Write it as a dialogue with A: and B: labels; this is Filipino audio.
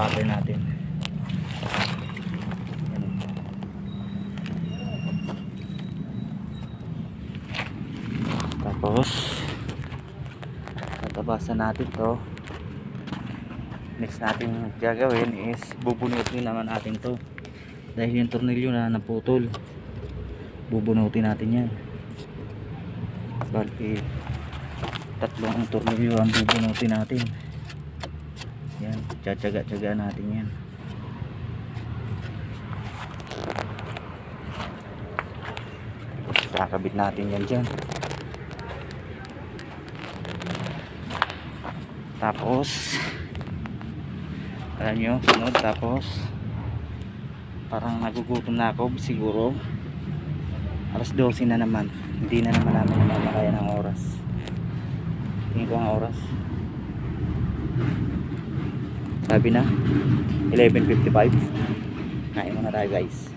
A: pattern natin. Yan. Tapos tatabasan natin to. Next natin gagawin is bubunutin naman natin to, dahil yung tornilyo na naputol, bubunutin natin yan. Bali tatlong tornilyo ang bubunutin natin. Yan, tsatsaga-tsaga natin yan. Kakabit natin yan dyan. Tapos alam nyo, sunod, tapos parang nagugutom na ako siguro. Alas 12 na naman, hindi na naman namin namamakaya ng oras. Tingin ko ang oras, sabi na 11:55. Kain muna tayo guys.